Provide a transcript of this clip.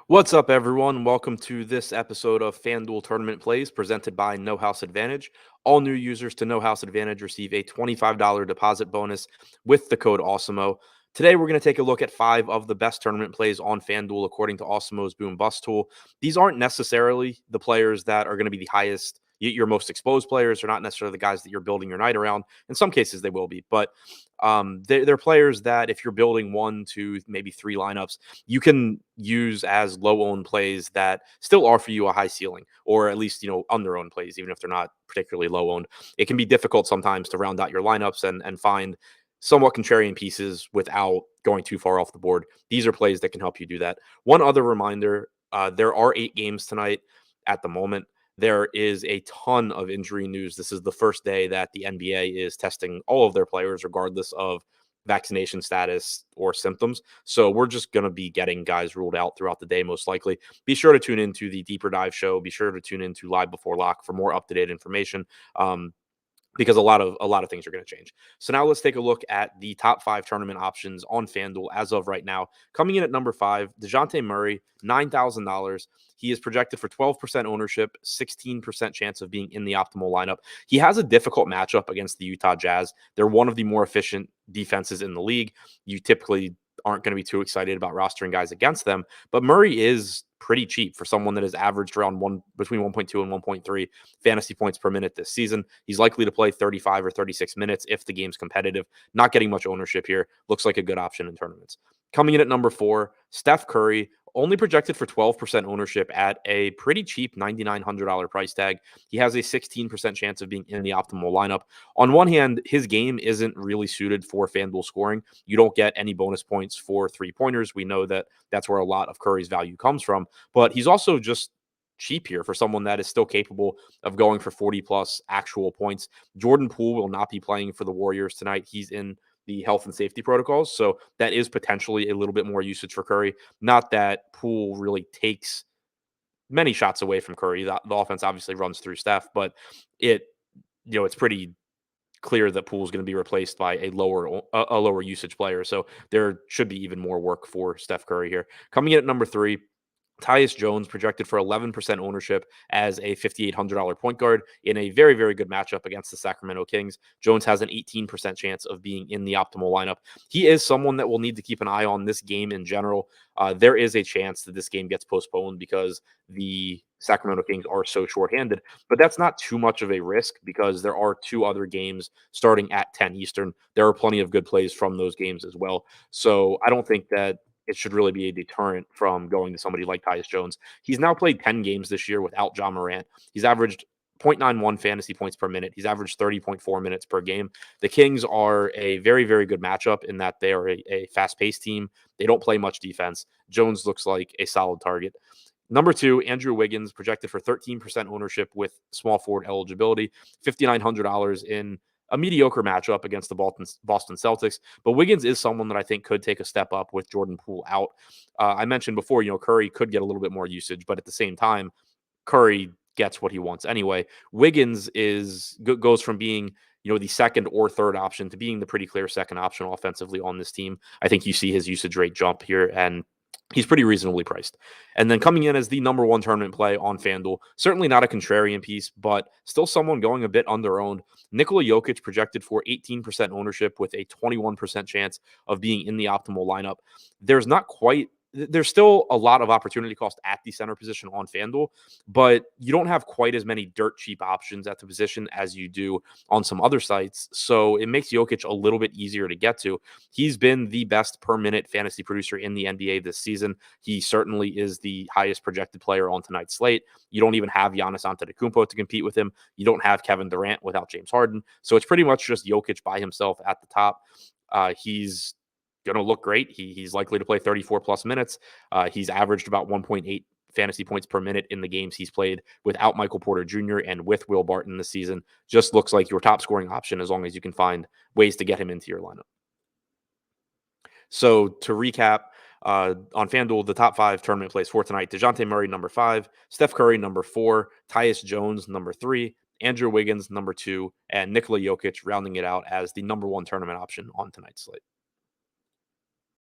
What's up, everyone? Welcome to this episode of FanDuel Tournament Plays presented by No House Advantage. All new users to No House Advantage receive a $25 deposit bonus with the code Awesemo. Today, we're going to take a look at 5 of the best tournament plays on FanDuel according to Awesemo's Boom Bust tool. These aren't necessarily the players that are going to be the highest, your most exposed players. They're not necessarily the guys that you're building your night around. In some cases, they will be, but they're players that if you're building 1, 2, maybe 3 lineups, you can use as low-owned plays that still offer you a high ceiling, or at least, under-owned plays, even if they're not particularly low-owned. It can be difficult sometimes to round out your lineups and find somewhat contrarian pieces without going too far off the board. These are plays that can help you do that. One other reminder, there are 8 games tonight at the moment. There is a ton of injury news. This is the first day that the NBA is testing all of their players, regardless of vaccination status or symptoms. So we're just going to be getting guys ruled out throughout the day, most likely. Be sure to tune into the Deeper Dive show. Be sure to tune into Live Before Lock for more up-to-date information. Because a lot of things are going to change. So now let's take a look at the top 5 tournament options on FanDuel as of right now. Coming in at number 5, DeJounte Murray, $9,000. He is projected for 12% ownership, 16% chance of being in the optimal lineup. He has a difficult matchup against the Utah Jazz. They're one of the more efficient defenses in the league. You typically aren't going to be too excited about rostering guys against them, but Murray is pretty cheap for someone that has averaged around between 1.2 and 1.3 fantasy points per minute this season. He's likely to play 35 or 36 minutes if the game's competitive. Not getting much ownership here. Looks like a good option in tournaments. Coming in at number 4, Steph Curry, only projected for 12% ownership at a pretty cheap $9,900 price tag. He has a 16% chance of being in the optimal lineup. On one hand, his game isn't really suited for FanDuel scoring. You don't get any bonus points for 3-pointers. We know that that's where a lot of Curry's value comes from, but he's also just cheap here for someone that is still capable of going for 40 plus actual points. Jordan Poole will not be playing for the Warriors tonight. He's in the health and safety protocols, so that is potentially a little bit more usage for Curry. Not that Poole really takes many shots away from Curry. The offense obviously runs through Steph, but it's pretty clear that Poole is going to be replaced by a lower usage player. So there should be even more work for Steph Curry here. Coming in at number 3, Tyus Jones, projected for 11% ownership as a $5,800 point guard in a very, very good matchup against the Sacramento Kings. Jones has an 18% chance of being in the optimal lineup. He is someone that will need to keep an eye on this game in general. There is a chance that this game gets postponed because the Sacramento Kings are so shorthanded, but that's not too much of a risk because there are 2 other games starting at 10 Eastern. There are plenty of good plays from those games as well. So I don't think that it should really be a deterrent from going to somebody like Tyus Jones. He's now played 10 games this year without Ja Morant. He's averaged 0.91 fantasy points per minute. He's averaged 30.4 minutes per game. The Kings are a very, very good matchup in that they are a fast-paced team. They don't play much defense. Jones looks like a solid target. Number 2, Andrew Wiggins, projected for 13% ownership with small forward eligibility, $5,900 in a mediocre matchup against the Boston Celtics. But Wiggins is someone that I think could take a step up with Jordan Poole out. I mentioned before, Curry could get a little bit more usage, but at the same time, Curry gets what he wants anyway. Wiggins goes from being the second or third option to being the pretty clear second option offensively on this team. I think you see his usage rate jump here, and he's pretty reasonably priced. And then coming in as the number 1 tournament play on FanDuel, certainly not a contrarian piece, but still someone going a bit under-owned. Nikola Jokic, projected for 18% ownership with a 21% chance of being in the optimal lineup. There's still a lot of opportunity cost at the center position on FanDuel, but you don't have quite as many dirt cheap options at the position as you do on some other sites. So it makes Jokic a little bit easier to get to. He's been the best per minute fantasy producer in the NBA this season. He certainly is the highest projected player on tonight's slate. You don't even have Giannis Antetokounmpo to compete with him. You don't have Kevin Durant without James Harden. So it's pretty much just Jokic by himself at the top. He's going to look great. He's likely to play 34 plus minutes. He's averaged about 1.8 fantasy points per minute in the games he's played without Michael Porter Jr. and with Will Barton this season. Just looks like your top scoring option as long as you can find ways to get him into your lineup. So to recap, on FanDuel, the top 5 tournament plays for tonight: DeJounte Murray, number 5, Steph Curry, number 4, Tyus Jones, number 3, Andrew Wiggins, number 2, and Nikola Jokic rounding it out as the number 1 tournament option on tonight's slate.